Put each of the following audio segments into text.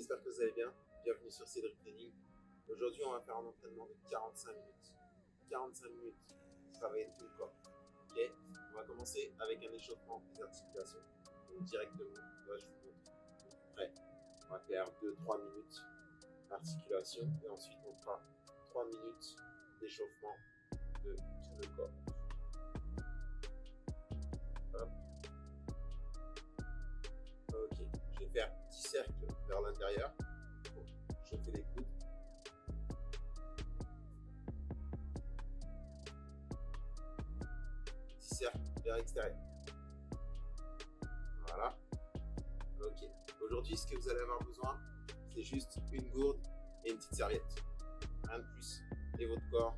j'espère que vous allez bien. Bienvenue sur Cédric Training. Aujourd'hui, on va faire un entraînement de 45 minutes. 45 minutes, travailler tout le corps. Ok, on va commencer avec un échauffement des articulations. Donc directement, là je vous montre. Prêt. On va faire 2-3 minutes d'articulation et ensuite on fera 3 minutes d'échauffement de tout le corps. Hop. Ok, je vais faire 10 cercles vers l'intérieur pour chauffer les coudes. Cercle vers l'extérieur. Voilà. Ok. Aujourd'hui, ce que vous allez avoir besoin, c'est juste une gourde et une petite serviette. Rien de plus. Et votre corps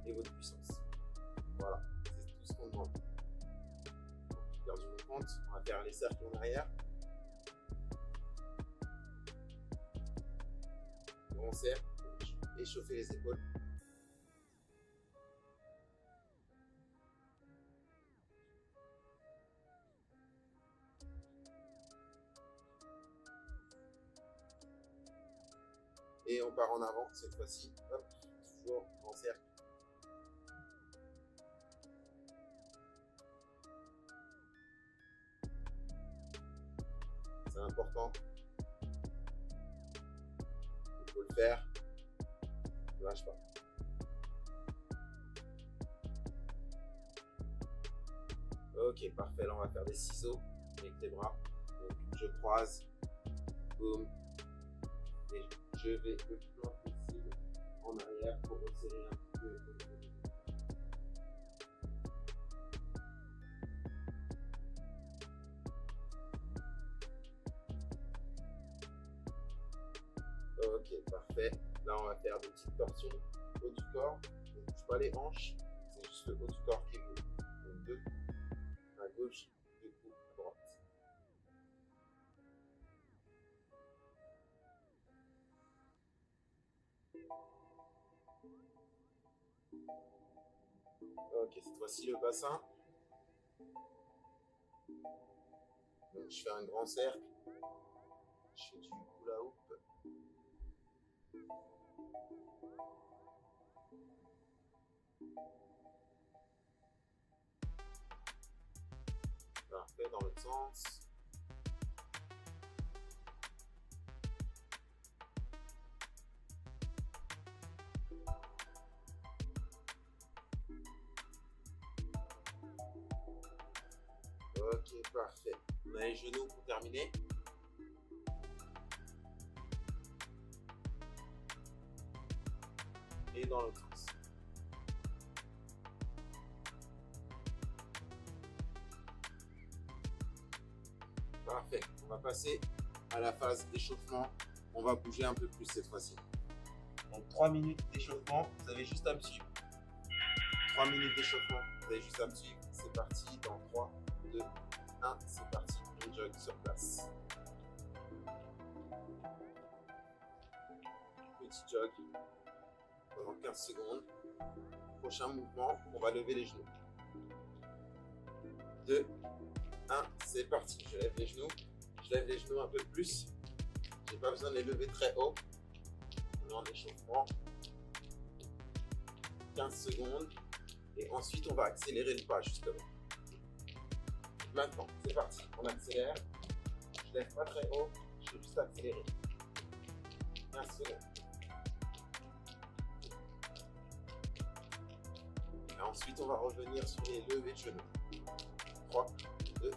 et votre puissance. Voilà. C'est tout ce qu'on demande. Donc, j'ai perdu mon compte. On va faire les cercles en arrière. Grand cercle. Échauffer les épaules. Et on part en avant cette fois-ci. Hop, toujours grand cercle. C'est important. Il faut le faire. Ne lâche pas. Ok, parfait. Là, on va faire des ciseaux avec les bras. Donc, je croise. Boum. Et je vais le plus loin possible en arrière pour resserrer un petit peu. Ok, parfait. Là, on va faire des petites torsions haut du corps. On ne bouge pas les hanches, c'est juste le haut du corps qui bouge. Donc, 2 à gauche, 2 coups à droite. Ok, cette fois-ci le bassin. Donc je fais un grand cercle. Je fais du hula hoop. Parfait, dans l'autre sens. Ok, parfait. On a les genoux pour terminer. Et dans l'autre sens. Parfait. On va passer à la phase d'échauffement. On va bouger un peu plus cette fois-ci. Donc 3 minutes d'échauffement, vous avez juste à me suivre. 3 minutes d'échauffement, vous avez juste à me suivre. C'est parti dans 3, 2, 1, c'est parti. On jog sur place. Petit jog pendant 15 secondes. Prochain mouvement, on va lever les genoux. 2, 1, c'est parti. Je lève les genoux. Je lève les genoux un peu plus. J'ai pas besoin de les lever très haut. On est en échauffement. 15 secondes. Et ensuite, on va accélérer le pas, justement. Maintenant, c'est parti. On accélère. Je lève pas très haut. Je vais juste accélérer. 15 secondes. Et ensuite, on va revenir sur les levées de genoux. 3, 2,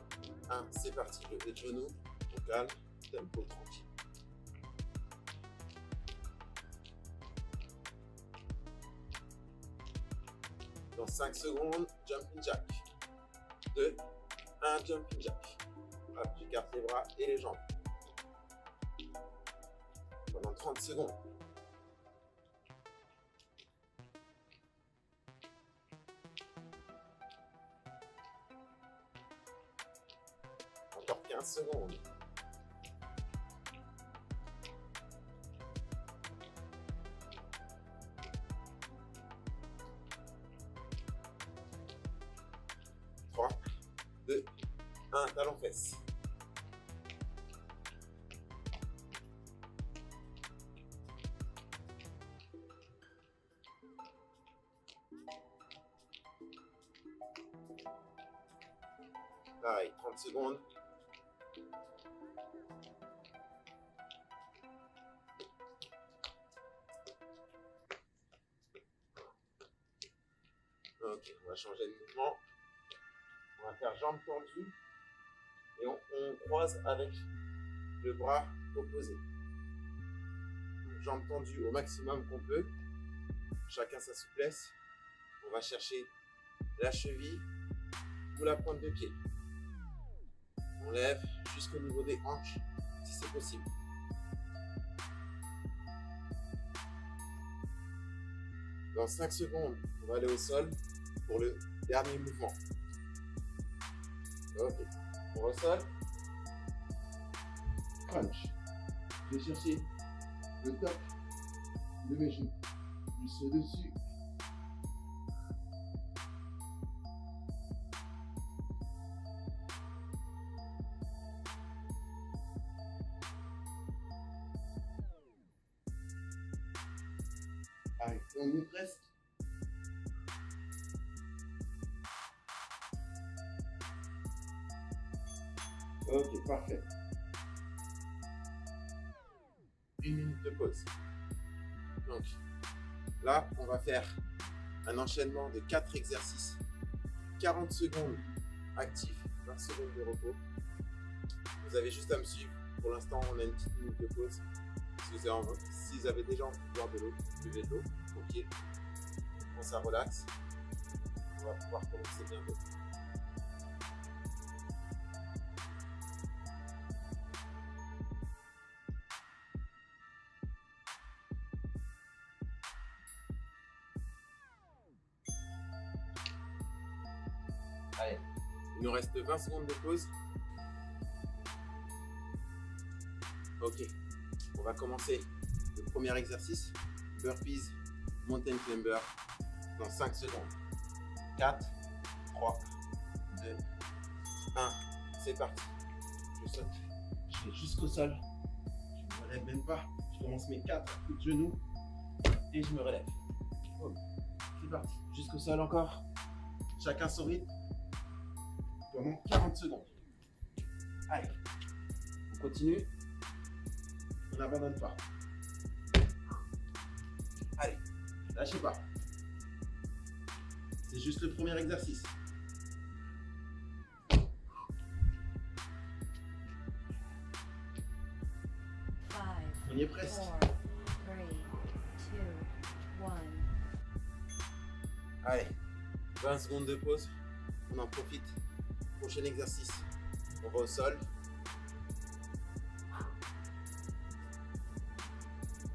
1, c'est parti. Levée de genoux. On calme. Tempo tranquille. Dans 5 secondes, jumping jack. 2, 1, jumping jack. Hop, j'écarte les bras et les jambes. Pendant 30 secondes. Encore 15 secondes. Trois, 2, 1, talon fesse. Pareil, 30 secondes. Ok, on va changer de mouvement. On va faire jambes tendues et on croise avec le bras opposé. Donc, jambes tendues au maximum qu'on peut. Chacun sa souplesse. On va chercher la cheville ou la pointe de pied. On lève jusqu'au niveau des hanches si c'est possible. Dans 5 secondes, on va aller au sol pour le dernier mouvement. Ok, on va au sol. Crunch. Je vais chercher le top de mes genoux. Juste au-dessus. Allez, on y est presque. Ok, parfait. 1 minute de pause. Donc, là, on va faire un enchaînement de 4 exercices. 40 secondes actifs, 20 secondes de repos. Vous avez juste à me suivre. Pour l'instant, on a une petite minute de pause. Si vous avez déjà envie de boire de l'eau, buvez de l'eau. Ok. Quand ça relaxe, on va pouvoir commencer bientôt. Allez, il nous reste 20 secondes de pause. Ok, on va commencer le premier exercice, burpees, mountain climber, dans 5 secondes. 4, 3, 2, 1, c'est parti. Je saute, je vais jusqu'au sol, je ne me relève même pas, je commence mes 4 coups de genoux et je me relève. Oh, c'est parti, jusqu'au sol encore, chacun son rythme, pendant 40 secondes. Allez, on continue. On n'abandonne pas. Allez, lâchez pas. C'est juste le premier exercice. On y est presque. 4, 3, 2, 1. Allez, 20 secondes de pause. On en profite. Prochain exercice. On va au sol.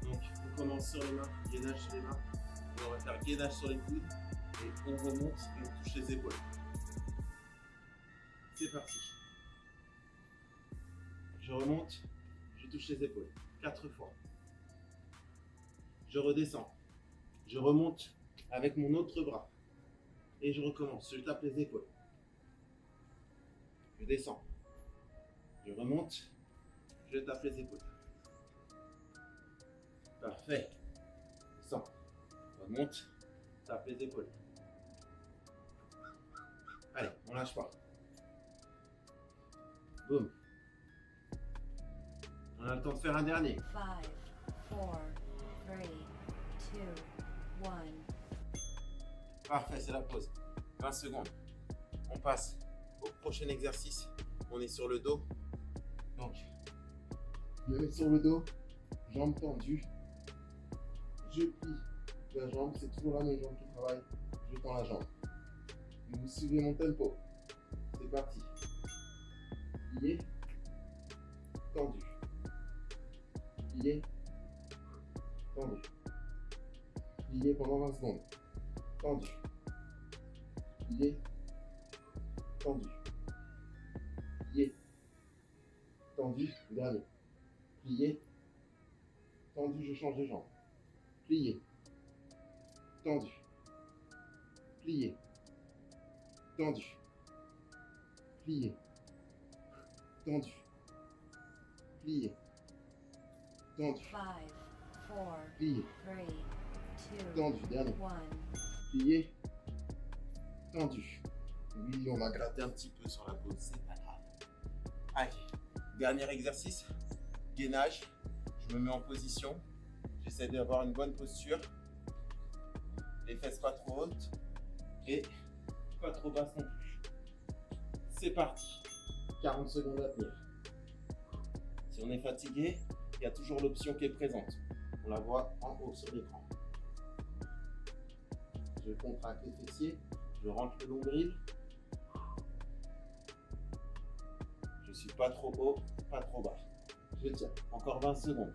Donc, on commence sur les mains, gainage sur les mains. Et on va faire gainage sur les coudes. Et on remonte et on touche les épaules. C'est parti. Je remonte, je touche les épaules. 4 fois. Je redescends. Je remonte avec mon autre bras. Et je recommence. Je tape les épaules. Je descends. Je remonte. Je tape les épaules. Parfait. Descends. Remonte. Tape les épaules. Allez, on lâche pas. Boum. On a le temps de faire un dernier. 5, 4, 3, 2, 1. Parfait, c'est la pause. 20 secondes. On passe au prochain exercice. On est sur le dos. Donc, je me mets sur le dos, jambes tendues. Je plie la jambe, c'est toujours là mes jambes qui travaillent. Je tends la jambe. Vous suivez mon tempo. C'est parti. Plié, tendu. Plié, tendu. Plié pendant 20 secondes. Tendu. Plié, tendu. Plié, tendu, dernier. Plié, tendu, je change de jambe. Plié, tendu. Plié, tendu. Plié, tendu. Plié, tendu. 5, 4, Plié, 3, 2, tendu, dernier. 1. Plié, tendu. Oui, on a gratté un petit peu sur la pause, c'est pas grave. Allez, dernier exercice, gainage. Je me mets en position. J'essaie d'avoir une bonne posture. Les fesses pas trop hautes et pas trop basses non plus. C'est parti. 40 secondes à tenir. Si on est fatigué, il y a toujours l'option qui est présente. On la voit en haut sur l'écran. Je contracte les fessiers, je rentre le nombril. Je suis pas trop haut, pas trop bas. Je tiens. Encore 20 secondes.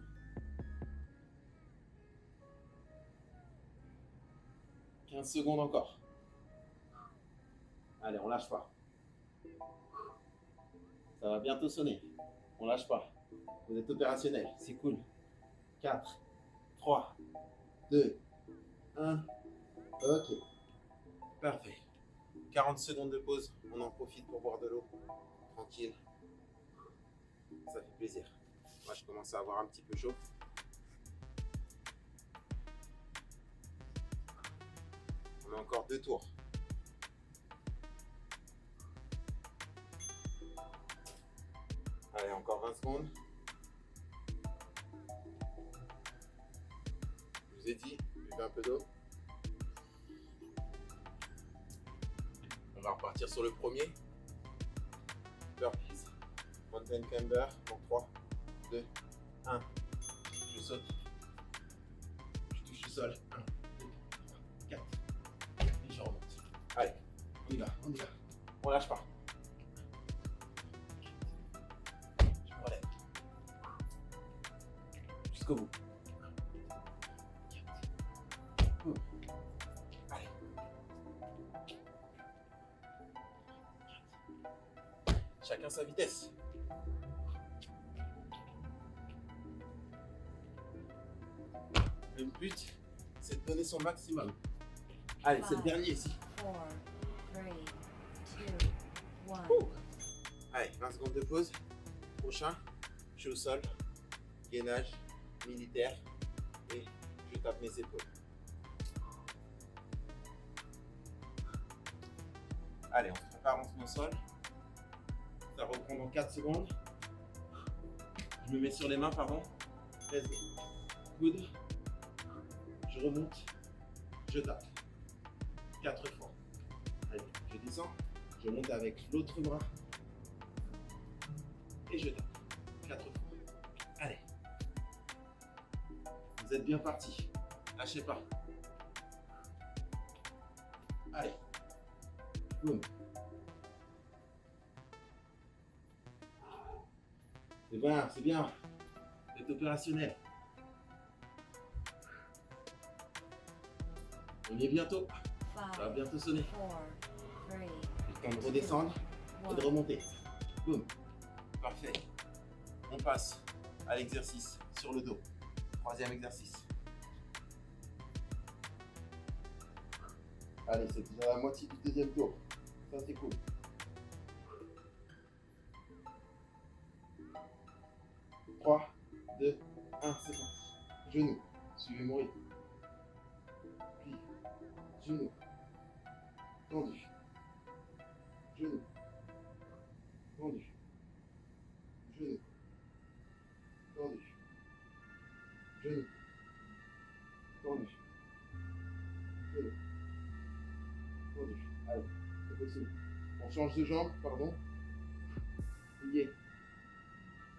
« 15 secondes encore. Allez, on lâche pas. Ça va bientôt sonner. On lâche pas. Vous êtes opérationnel, c'est cool. 4, 3, 2, 1. Ok. Parfait. 40 secondes de pause. On en profite pour boire de l'eau. Tranquille. Ça fait plaisir. Moi, je commence à avoir un petit peu chaud. On a encore 2 tours. Allez, encore 20 secondes. Je vous ai dit, buvez un peu d'eau. On va repartir sur le premier. Burpees. Mountain Climber. Donc 3, 2, 1. Je saute. Je touche le sol. 1, 2, 3, 4. Et je remonte. Allez, on y va, on y va. On lâche pas. Je me relève. Jusqu'au bout. Allez. Chacun sa vitesse. Le but, c'est de donner son maximum. Allez, c'est le dernier ici. 4, 3, 2, 1. Allez, 20 secondes de pause. Prochain, je suis au sol. Gainage militaire. Et je tape mes épaules. Allez, on se prépare, on se met au sol. Ça reprend dans 4 secondes. Je me mets sur les mains, pardon. Let's go. Coude. Je remonte. Je tape. 4 fois. Allez, je descends. Je monte avec l'autre bras. Et je tape. 4 fois. Allez. Vous êtes bien parti. Lâchez pas. Allez. Boum. C'est bien, c'est bien. Vous êtes opérationnel. On y est bientôt. Ça va 5, bientôt sonner. 4, 3, Le temps de redescendre et de 1. remonter. Boum. Parfait. On passe à l'exercice sur le dos. 3e exercice. Allez, c'est déjà la moitié du 2e tour. Ça, c'est cool. 3, 2, 1, c'est parti. Genou. Suivez mon rythme. Plie. Genou. Tendu. Genou. Tendu. Genou. Tendu. Genou. Tendu. Genou. Tendu. Allez, c'est possible. On change de jambe, pardon. Plié.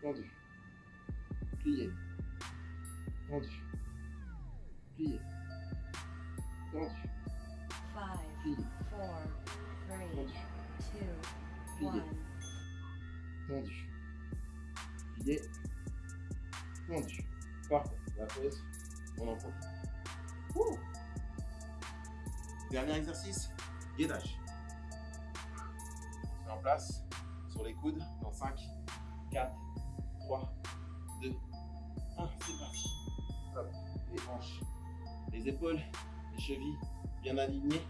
Tendu. Plié. Tendu. Plié. Tendu. 5, Plié. 4, 3, Tendu. 2, 1. Tendu. Plié. Tendu. Parfait. La pause. On en profite. Wouh. Dernier exercice. Gainage. On se met en place sur les coudes dans 5, 4, 3, 2, 1. C'est parti. Hop. Les hanches, les épaules, les chevilles bien alignées.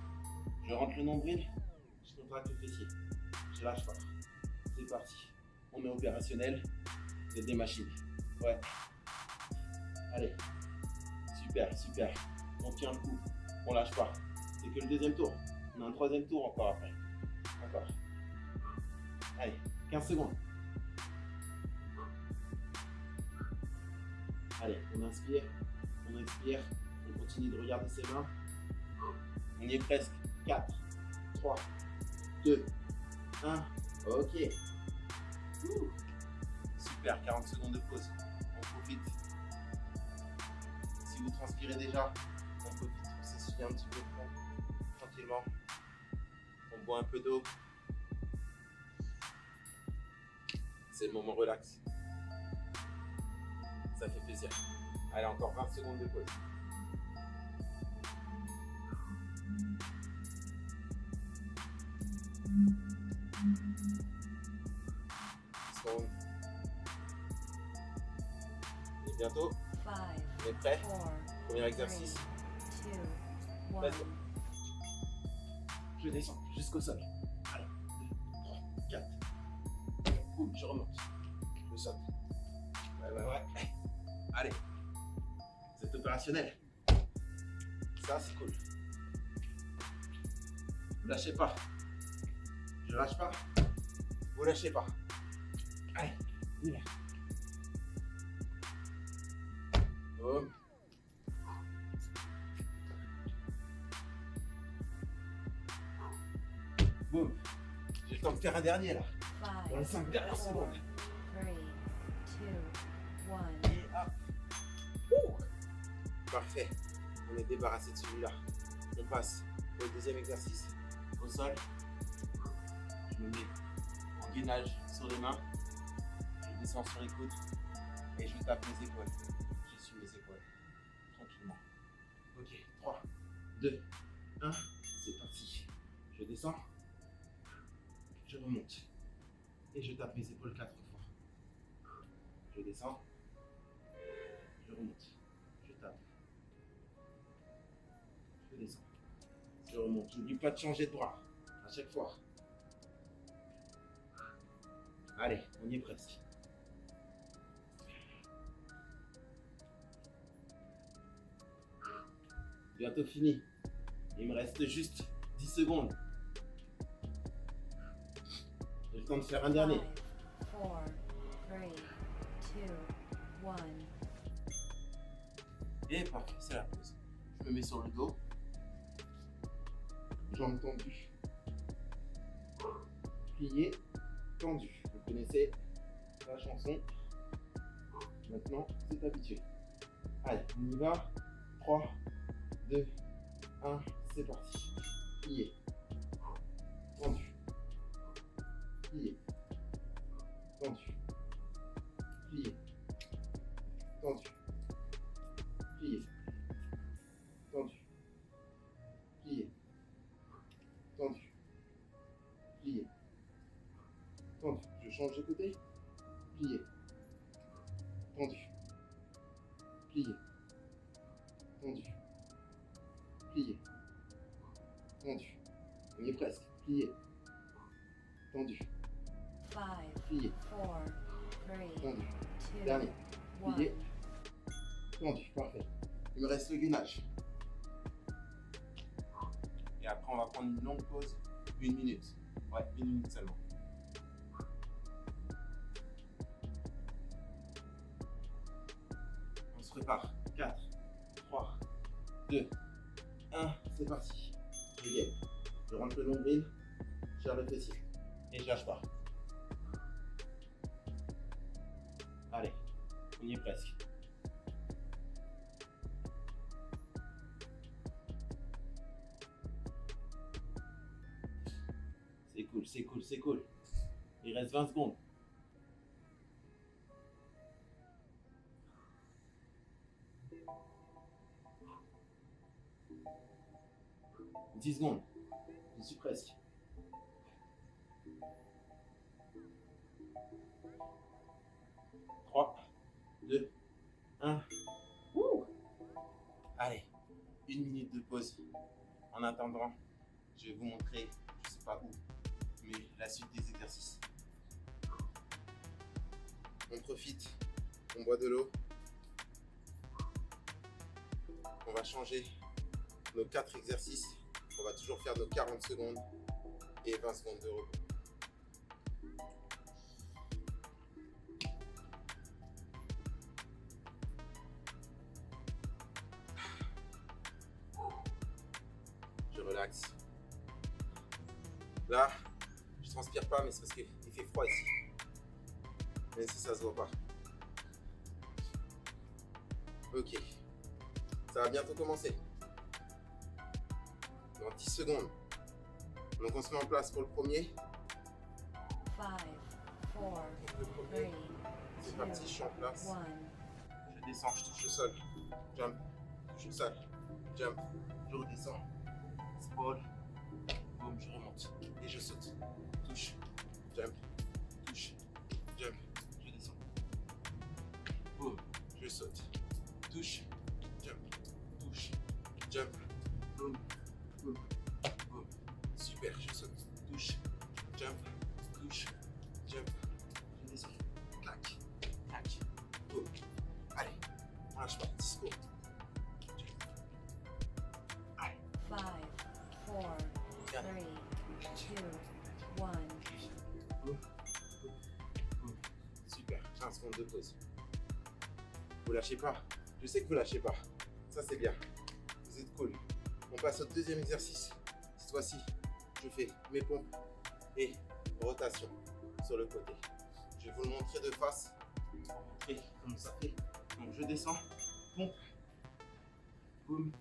Je rentre le nombril. Je contracte le fessier. Je lâche pas. C'est parti. On est opérationnel. Vous êtes des machines. Ouais. Allez. Super, super. On tient le coup. On lâche pas. C'est que le 2e tour. On a un 3e tour encore après. Encore. Allez, 15 secondes. Allez, on inspire, on expire, on continue de regarder ses mains. On y est presque. 4, 3, 2, 1. Ok. Super, 40 secondes de pause. On profite. Si vous transpirez déjà, on profite pour s'essuyer un petit peu le front, tranquillement. On boit un peu d'eau. C'est le moment relax. Ça fait plaisir. Allez, encore 20 secondes de pause. Secondes. Et bientôt, 5, on est prêt. 4, Premier exercice. 2, 1. Let's go. Je descends jusqu'au sol. Allez, 2, 3, 4. Boum, je remonte. Je saute. Ouais. Allez. Vous êtes opérationnel. Ça, c'est cool. Vous lâchez pas. Je lâche pas. Vous lâchez pas. Allez, on y va. Boum. Boum. J'ai le temps de faire un dernier là. Dans les 5 dernières secondes. 3, 2, 1. Et hop. Ouh. Parfait. On est débarrassé de celui-là. On passe au deuxième exercice. Au sol. Je me mets en gainage sur les mains. Je descends sur les coudes. Et je tape mes épaules. Je suis mes épaules. Tranquillement. Ok. 3, 2, 1. C'est parti. Je descends. Je remonte. Et je tape mes épaules 4 fois. Je descends. Je remonte. Je tape. Je descends. Je remonte. N'oublie pas de changer de bras à chaque fois. Allez, on y est presque. Bientôt fini. Il me reste juste 10 secondes. J'ai le temps de faire un dernier. 5, 4, 3, 2, 1. Et parfait, c'est la pause. Je me mets sur le dos. Jambes tendues. Plié, tendu. Vous connaissez la chanson. Maintenant, c'est habitué. Allez, on y va. 3, 2, 1, c'est parti. Plié. Tendu. Plié. Tendu. Plié. Tendu. Plié. Tendu. Plié. Tendu. Plié. Tendu. Je change de côté. Plié. Tendu. Plié. Tendu. Plié. Tendu. On y est presque. Plié. Tendu. 5, Plié. 4, 3, Tendu. 2, Dernier. 1. Plié. Tendu. Parfait. Il me reste le gainage. Et après, on va prendre une longue pause. 1 minute. Ouais, 1 minute seulement. On se prépare. 4, 3, 2, 1. C'est parti. Je gaine. Je rentre le nombril. Je serre le fessier. Et je lâche pas. Allez, on y est presque. C'est cool, c'est cool, c'est cool. Il reste 20 secondes. 10 secondes. Je suis presque. 3, 2, 1. Wouh! Allez, 1 minute de pause. En attendant, je vais vous montrer, je sais pas où, mais la suite des exercices. On profite, on boit de l'eau. On va changer nos 4 exercices. On va toujours faire nos 40 secondes. et 20 secondes de repos. Je relaxe. Là, je transpire pas, mais c'est parce qu'il fait froid ici. Même si ça se voit pas. Ok. Ça va bientôt commencer. Dans 10 secondes. Donc on se met en place pour le premier. 5, 4, Le premier, 3, c'est parti, je suis en place. 1. Je descends, je touche le sol. Jump, touche le sol. Jump, je redescends. Sprawl. Boum, je remonte. Et je saute. Touche, jump, touche, jump, je descends. Boum, je saute. Touche, jump, touche, jump, boum, boum, boum. Super, je saute. Touche, jump, touche, jump, je descends. Clac, clac, boum. Allez, on lâche pas, disco. Allez, 5, 4, 3, 2, 1. boum, boum, boum. Super, 15 secondes de pause. Vous lâchez pas. Je sais que vous lâchez pas. Ça c'est bien. Vous êtes cool. On passe au deuxième exercice. Cette fois-ci, je fais mes pompes et rotation sur le côté. Je vais vous le montrer de face pour montrer comment ça fait. Donc je descends, pompe, boum,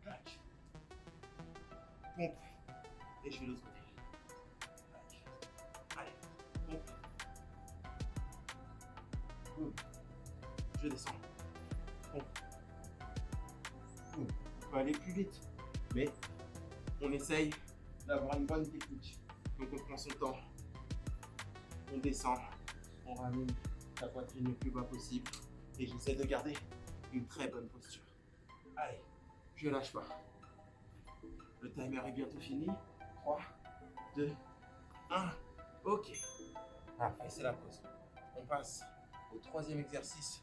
clac, pompe, et je fais l'autre côté. Clac. Allez, pompe, boum, je descends, pompe, boum. On peut aller plus vite, mais on essaye d'avoir une bonne technique. Donc on prend son temps, on descend, on ramène la poitrine le plus bas possible et j'essaie de garder une très bonne posture. Allez, je lâche pas. Le timer est bientôt fini. 3, 2, 1. Ok. Après, c'est la pause. On passe au troisième exercice.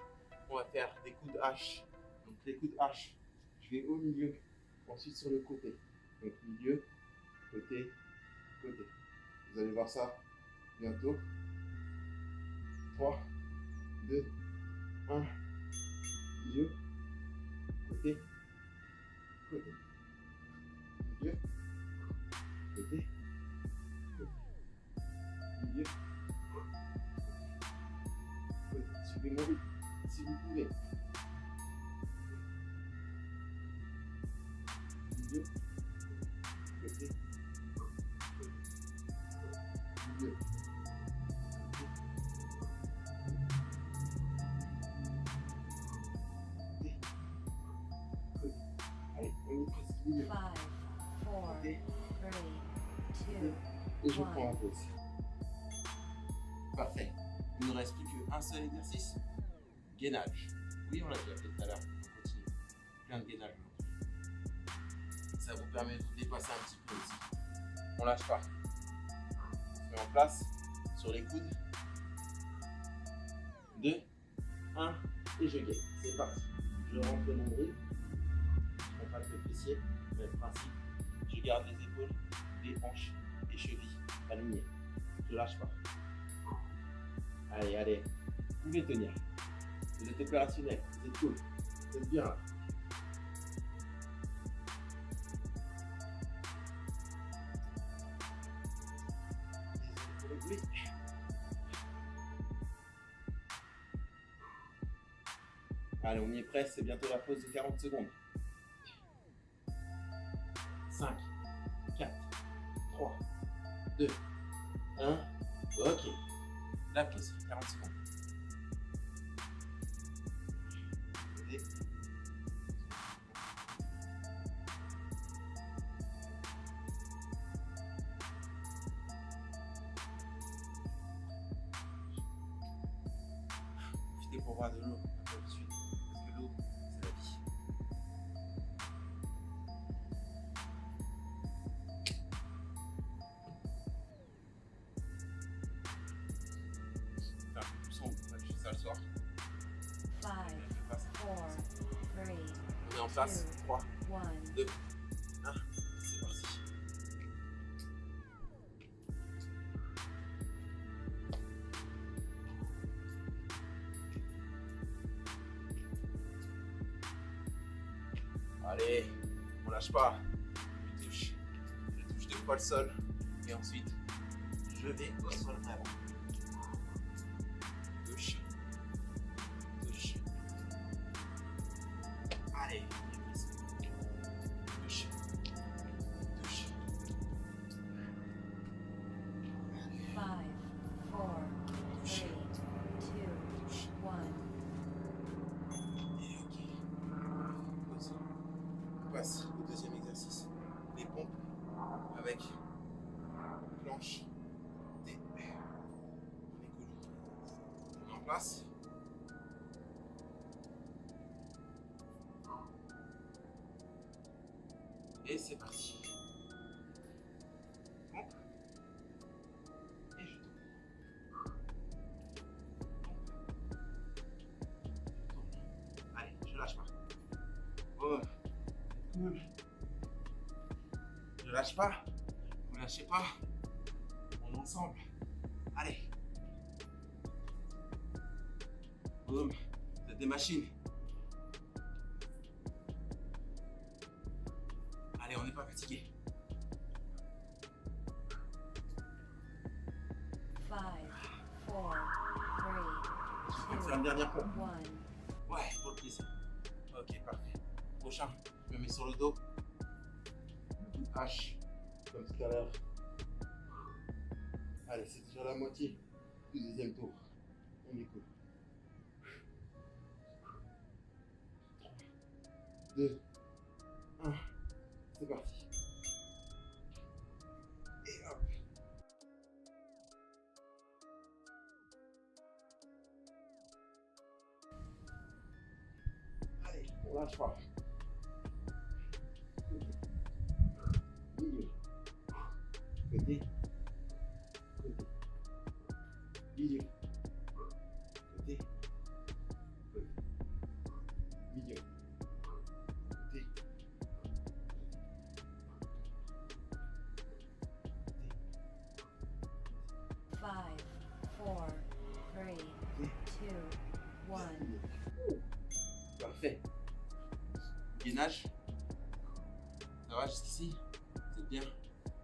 On va faire des coups de hache. Donc les coups de hache, je vais au milieu, ensuite sur le côté. Donc milieu, côté, côté. Vous allez voir ça bientôt. 3, 2, 1. Milieu, côté, côté. Milieu, côté, côté. Milieu, côté. Suivez mon rythme si vous pouvez. Milieu, côté, côté. Milieu, côté. Allez, on est presque milieu. 5, 4, Côté, 3, 2, et je prends la pause. Parfait. Il ne reste plus qu'un seul exercice. Gainage. Oui, on l'a déjà fait tout à l'heure. On continue. Plein de gainage aujourd'hui. Ça vous permet de vous dépasser un petit peu aussi. On lâche pas. On se met en place sur les coudes. 2, 1 et je gaine. C'est parti. Je rentre le nombril. Je contracte le fessier. Même principe. Je garde les épaules, les hanches et chevilles alignées. Je lâche pas. Allez, allez. Vous pouvez tenir. Vous êtes opérationnel. Vous êtes cool. Vous êtes bien là. Désolé pour le bruit. Allez, on y est presque. C'est bientôt la pause de 40 secondes. 5, 4, 3, 2, 1. Ok. La pause, 40 secondes. Et... profitez pour boire de l'eau tout de suite, parce que l'eau, c'est la vie. Faire un peu plus sombre, je fais ça le soir. 5, 4, 3, On est en place. 3, 2, 1. 2, 1. C'est parti. Allez, on lâche pas. Je touche 2 fois le sol. Et ensuite, je vais au sol vraiment. Touche. Allez, touche. 5, 4, 3, 2, 1. Et ok. Pause. On passe au deuxième exercice. Les pompes avec planche. On est cool. On est en place. Et c'est parti. Pompe. Et je tourne. Allez, je lâche pas. Oh, cool. Je lâche pas. Vous lâchez pas. On est ensemble. Allez. Boum. Vous êtes des machines. Allez, on n'est pas fatigué. 5, 4, On va faire une dernière pompe. 3, 2, 1. Ouais, pour le plaisir. Ok, parfait. Prochain, je me mets sur le dos. H, comme tout à l'heure. Allez, c'est déjà la moitié du deuxième tour. On est cool. 3, 2, 1. C'est parti. Et hop. Allez, on lâche pas. Milieu. Côté. Côté. Milieu. Côté. Côté. Milieu. Côté. 5, 4, 3, 2, 1. Parfait. Gainage. Ça va jusqu'ici? Vous êtes bien?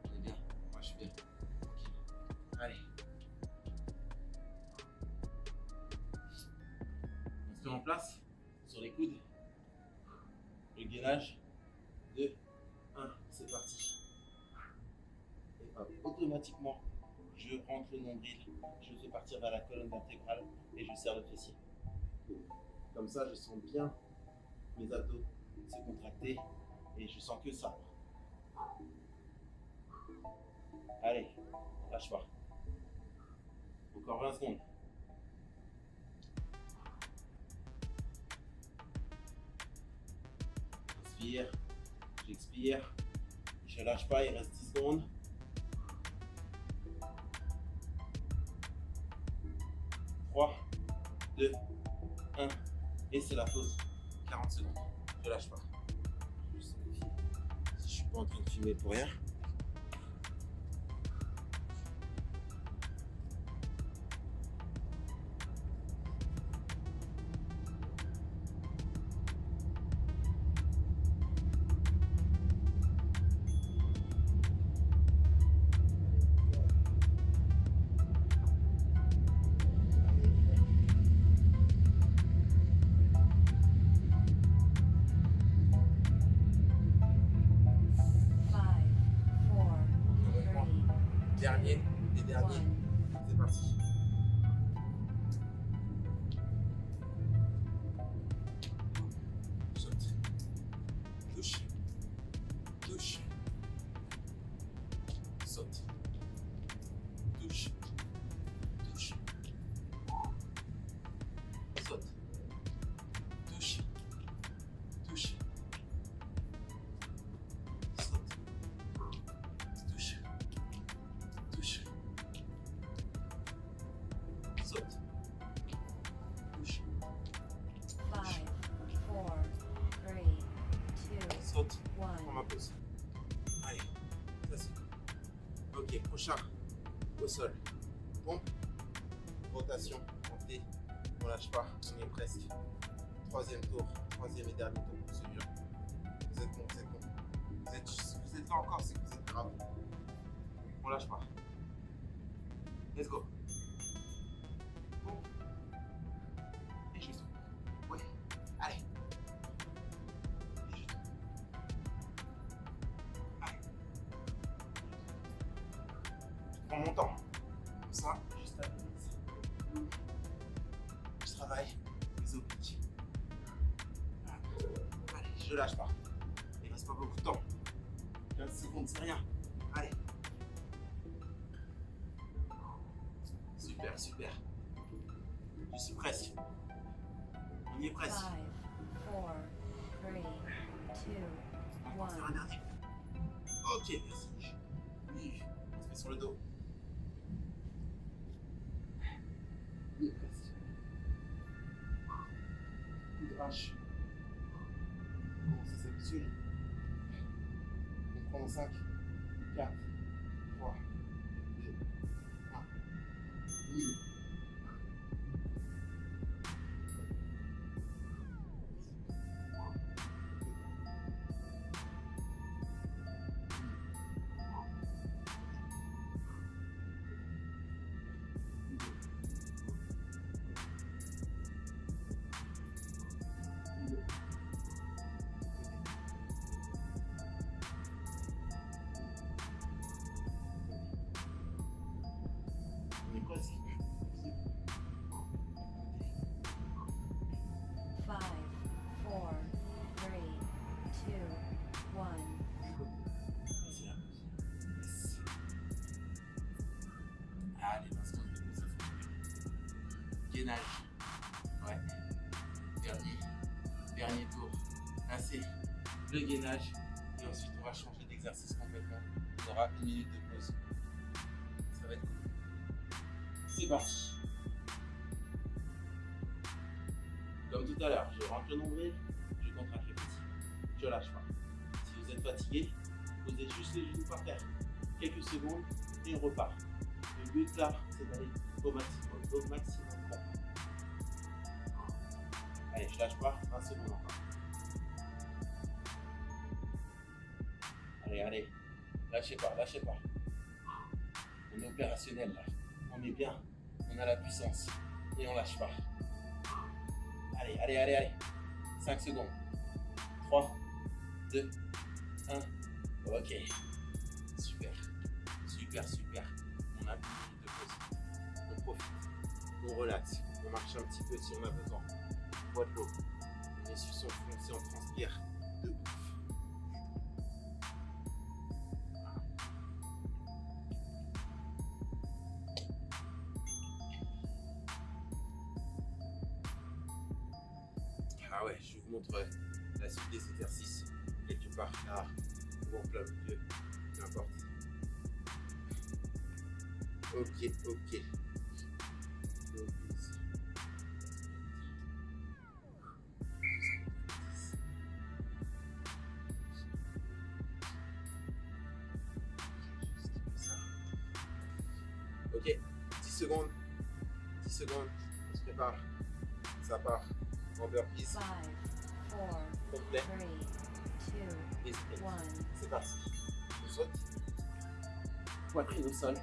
On est bien? Moi je suis bien. Tranquille. Allez. On se met en place sur les coudes. Le gainage. 2, 1, c'est parti. Et hop, automatiquement, je rentre le nombril, je fais partir vers la colonne vertébrale et je serre le fessier. Comme ça, je sens bien mes abdos se contracter et je sens que ça. Allez, lâche pas. Encore 20 secondes. Inspire, j'expire, je lâche pas, il reste 10 secondes. 3, 2, 1, et c'est la pause. 40 secondes. Je lâche pas. Juste vérifier si je suis pas en train de filmer pour rien. Dernier, les derniers. C'est parti. Saute. Touche. Touche. Saute. Touche. Touche. Saute. Touche. Touche. Saute. Touche. Touche. Saute. Touche. 5, 4, 3, 2, Saute. Prends 1. ma pause. Allez, ça c'est cool. Ok, prochain. Au sol. Pompe. Rotation. Montée. On lâche pas. On y est presque. Troisième tour. Troisième et dernier tour pour celui-là. Vous Vous êtes bon, vous êtes bon. Vous êtes là encore, c'est que vous êtes grave. On lâche pas. Let's go. Bon. Et je tombe. Ouais. Allez. Et je tombe. Allez. Je prends mon temps. Comme ça, je stabilise. Je travaille les obliques. Allez, je lâche pas. Il reste pas beaucoup de temps. 15 secondes, c'est rien. Allez. Super, super. Je suis presque. On y est presque. 5, 4, 3, 2, On va faire un 1. dernier. Ok, merci. Oui, on se met sur le dos. On y est presque. Coup de hache. On commence à s'habituer. On prend 5, 4, 3, 2, 1. Oui. On est presque. 5, 4, 3, 2, 1. C'est la pause. Yes. Allez, l'instant de repos, ça fait du bien. Gainage. Ouais. Dernier tour. Assez. Le gainage. Et ensuite, on va changer d'exercice complètement. On aura 1 minute de pause. Ça va être cool. C'est parti. Comme tout à l'heure, je rentre le nombril, je contracte le petit. Je lâche pas. Si vous êtes fatigué, posez juste les genoux par terre. Quelques secondes et on repart. Le but là, c'est d'aller au maximum. Au maximum. Allez, je lâche pas. 20 secondes encore. Allez, allez. Lâchez pas, lâchez pas. On est opérationnel là. On est bien. On a la puissance. Et on lâche pas. Allez, allez, allez, allez. 5 secondes. 3, 2, 1. Ok. Super. Super, super. On a 1 minute de pause. On profite. On relaxe. On marche un petit peu si on a besoin. On boit de l'eau. On essuie son front si on transpire. De ouf. Ah ouais, je vous montre la suite des exercices quelque part là, ou en plein milieu, peu importe. Ok, ok. Ok, 10 secondes. 10 secondes, on se prépare. Ça part. En burpees. 5, 4, Complet. 3, 2, Et sprint. 1. C'est parti. Je saute. Poitrine au sol.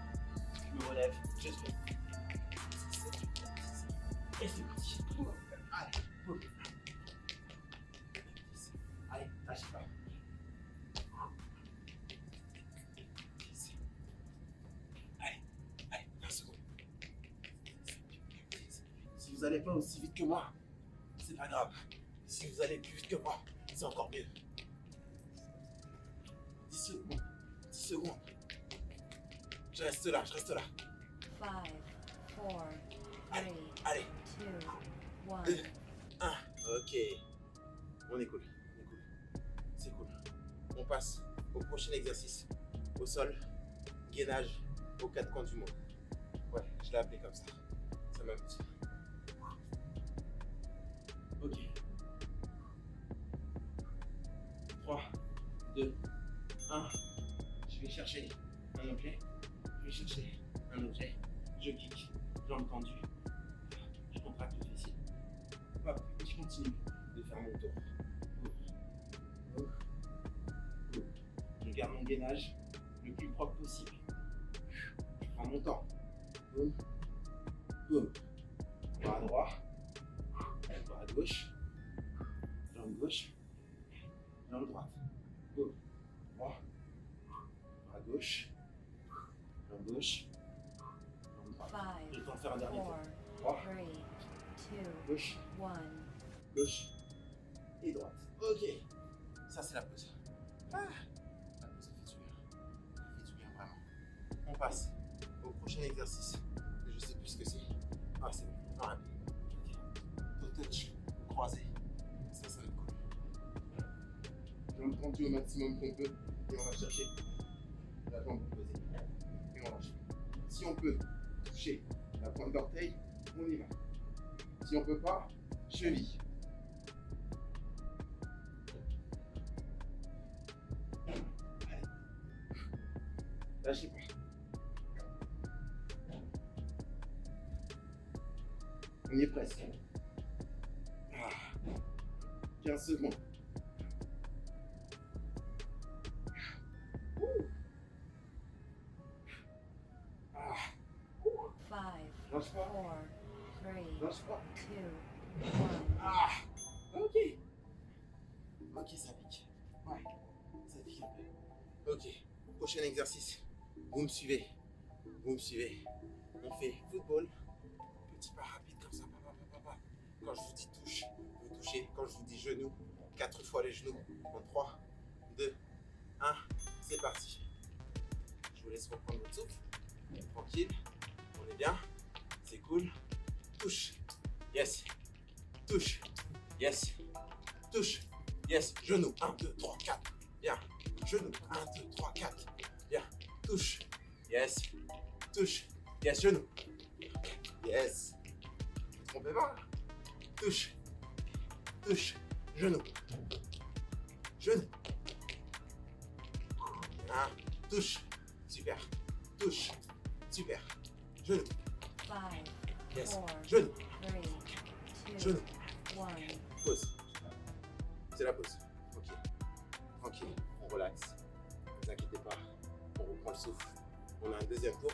Je me relève. Je sprint. Et c'est parti. Allez. Allez, lâchez pas. Allez, allez, 1 seconde. Si vous n'allez pas aussi vite que moi, c'est pas grave. Si vous allez plus vite que moi, c'est encore mieux. 10 secondes. 10 secondes. Je reste là, je reste là. 5, 4, Allez, 3, allez. 2, 1. 1. Ok. On est cool. On est cool. C'est cool. On passe au prochain exercice. Au sol, gainage aux 4 coins du monde. Ouais, je l'ai appelé comme ça. Ça m'amuse. Ok. 3, 2, 1. Je vais chercher un objet. Je vais chercher un objet. Je kick. Jambes tendues. Je contracte le fessier. Hop, et je continue de faire mon tour. gainage le plus propre possible. Je prends mon temps. Boum, boum. Bras droit, bras gauche, jambe gauche, jambe droite. Boum, droit, bras gauche, jambe gauche, jambe droite. J'ai le temps de faire un dernier tour. 4, Droit, 3, 2, gauche, 1. gauche et droite. Ok, ça c'est la pause. Ah, la pause, ça fait du bien. Ça fait du bien vraiment. On passe au prochain exercice. Je sais plus ce que c'est. Ah, c'est bon. Voilà. Toe touch, croisé. Ça va être cool. Jambe tendue au maximum qu'on peut. Et on va chercher la jambe posée. Et on lâche. Si on peut toucher la pointe d'orteil, on y va. Si on peut pas, cheville. Allez. Lâchez pas. On y est presque. Ah. 15 secondes. Ah. 5, Lâche pas. 4, 3, Lâche pas. 2, 1. Ah. Ok. Ok, ça pique. Ouais. Ça pique un peu. Ok. Prochain exercice. Vous me suivez. Vous me suivez. On fait football. Petit pas rapide comme ça. Quand je vous dis touche, vous touchez. Quand je vous dis genou, 4 fois les genoux. En 3, 2, 1. C'est parti. Je vous laisse reprendre votre souffle. Tranquille. On est bien. C'est cool. Touche. Yes. Touche. Yes. Touche. Yes. Genou. 1, 2, 3, 4. Bien. Genou. 1, 2, 3, 4. Bien. Touche. Yes. Touche. Yes. Genou. Yes. Ne vous trompez pas. Touche. Touche. Genou. Genou. Bien. Touche. Super. Touche. Super. Genou. 5, Yes. 4, Genou. 3, 2, Genou. 1. Pause. C'est la pause. Ok. Tranquille. On relaxe. Ne vous inquiétez pas. On reprend le souffle. On a un deuxième tour.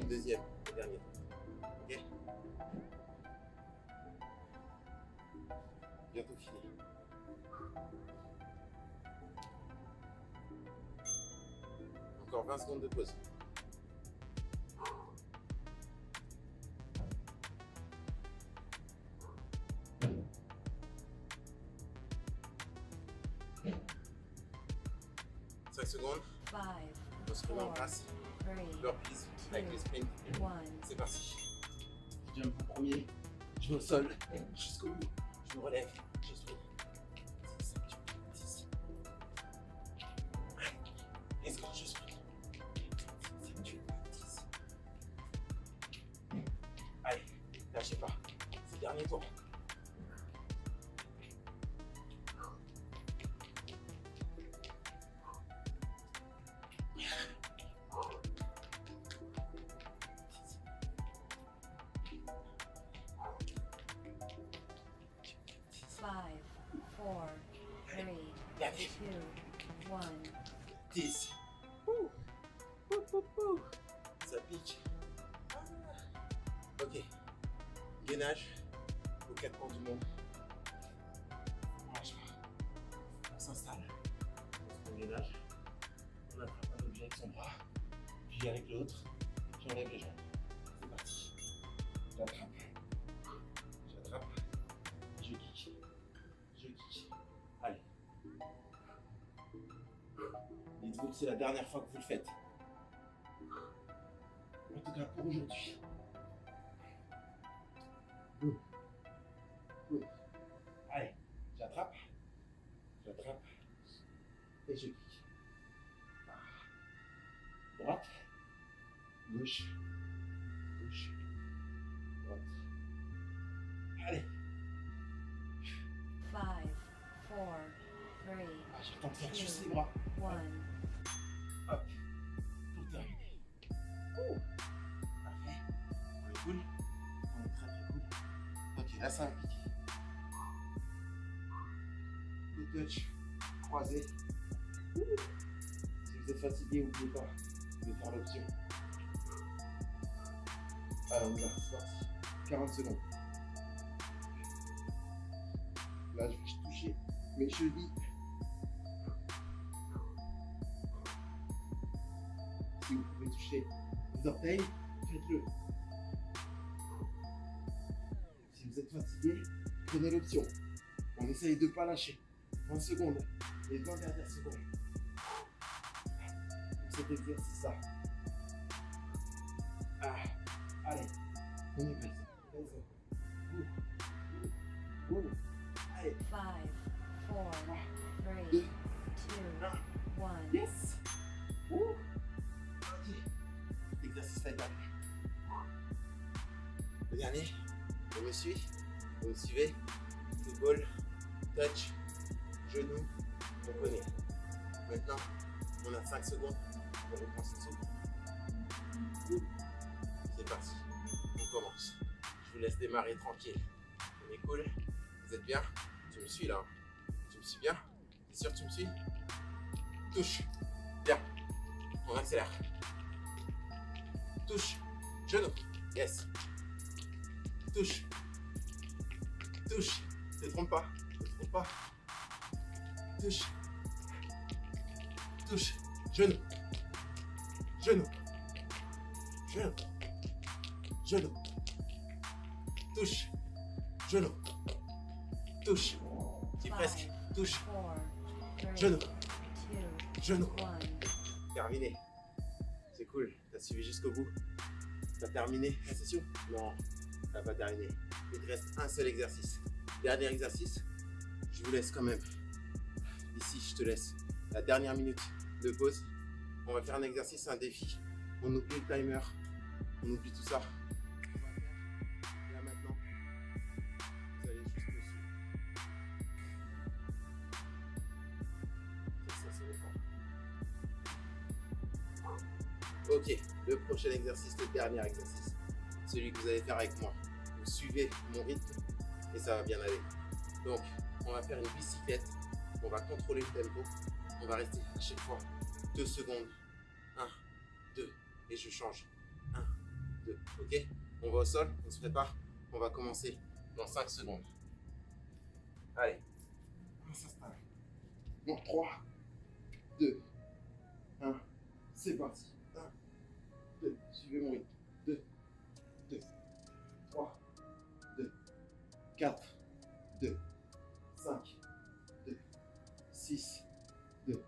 Deuxième et dernier tour. Ok. Bientôt fini. Encore 20 secondes de pause. Secondes, 5, on se remet en place, 3, burpees avec les sprints, 1. c'est parti. Je jump en premier, je vais au sol, jusqu'au bout, je me relève, je sprint. 10, 10. Let's go, je sprint. 10. Allez, lâchez pas, c'est le dernier tour. Five, 4, 3, 2, 1. 10. Ça pique. Ok. Gainage aux 4 coins du monde. On marche pas. On s'installe. On se prend le gainage. On attrape un objet avec son bras. Puis avec l'autre. Puis on lève les jambes. C'est parti. J'attrape. J'attrape. Je kick. Je kick. Allez. Dites-vous que c'est la dernière fois que vous le faites. En tout cas pour aujourd'hui. Boum. Boum. Allez, j'attrape. J'attrape. Et je kick. Droite. Gauche. Gauche. Droite. Allez. 5, 4, 3, Ah, j'ai le temps de faire juste les bras. 1. Hop. Pour terminer. Ouh. Parfait. On est cool. On est très très cool. Ok, là ça va piquer. Toe touch. Croisé. Ouh. Si vous vous êtes fatigué, n'oubliez pas de faire l'option. Alors, on y va, c'est parti. 40 secondes. Là, je vais toucher mes chevilles. Si vous pouvez toucher les orteils, faites-le. Si vous êtes fatigué, prenez l'option. On essaye de ne pas lâcher. 20 secondes. Les 20 dernières secondes. Pour cet exercice-là. Ah, allez. On y va. Allez. 5, 4, 3, 2, 2, 1. yes. Ok. Cet exercice-là est terminé. Le dernier, on me suit. Vous me suivez. Football, touch, genou, on connaît. Maintenant, on a 5 secondes pour reprendre ce souffle. C'est parti, on commence. Je vous laisse démarrer tranquille. On est cool. Vous êtes bien? Tu me suis là? Tu me suis bien? T'es sûr que tu me suis? Touche. Bien. On accélère. Touche. Genou. Yes. Touche. Touche. Ne te trompe pas. Ne te trompe pas. Touche. Touche. Genou. Genou. Genou. Genou. Touche. Genou. Touche. Dis presque. Touche. 4, 3, Genou. 2, Genou. 1. Terminé. C'est cool. T'as suivi jusqu'au bout. T'as terminé la session? Non, t'as pas terminé. Il te reste un seul exercice. Dernier exercice. Je vous laisse quand même. Ici, je te laisse la dernière minute de pause. On va faire un exercice, un défi. On oublie le timer. On oublie tout ça. On va faire là maintenant. Vous allez juste me suivre. Ça dépend. Ok, le prochain exercice, le dernier exercice. Celui que vous allez faire avec moi. Vous suivez mon rythme et ça va bien aller. Donc, on va faire une bicyclette. On va contrôler le tempo. On va rester à chaque fois 2 secondes. 1, 2, et je change. 1, 2, ok? On va au sol, on se prépare. On va commencer dans 5 secondes. Allez, on s'installe. Dans 3, 2, 1, c'est parti. 1, 2, suivez mon rythme. 2, 2, 3, 2, 4, 2, 5, 2, 6, 2,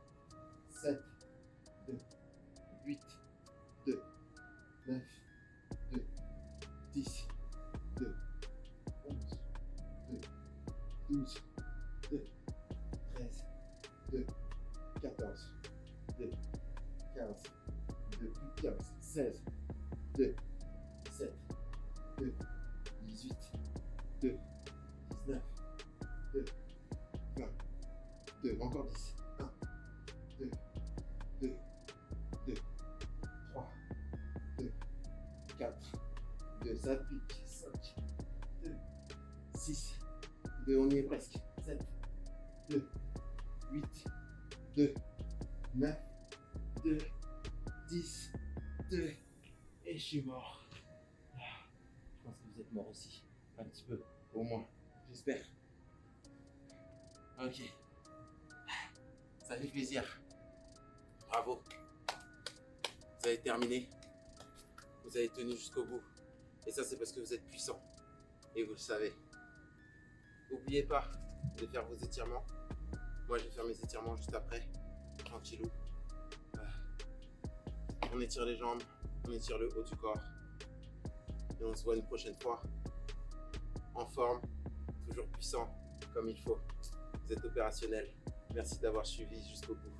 7, 2, 8, 2, 9, 2, 10, 2, 11, 2, 12, 2, 13, 2, 14, 2, 15, 2, 15, 16, 2, 17, 2, 18, 2, 19, 2, 20, 2, encore 10, 1, 2, 2, 2, 3, 2, 4, 2, ça pique, 5, 2, 6, 2, on y est presque, 7, 2, 8, 2, 9, 2, 10, 2, et je suis mort. Je pense que vous êtes mort aussi, un petit peu, au moins, j'espère. Ok, ça fait plaisir. Bravo. Vous avez terminé. Vous avez tenu jusqu'au bout. Et ça, c'est parce que vous êtes puissant. Et vous le savez. N'oubliez pas de faire vos étirements. Moi, je vais faire mes étirements juste après. Tranquillou. On étire les jambes. On étire le haut du corps. Et on se voit une prochaine fois. En forme. Toujours puissant. Comme il faut. Vous êtes opérationnel. Merci d'avoir suivi jusqu'au bout.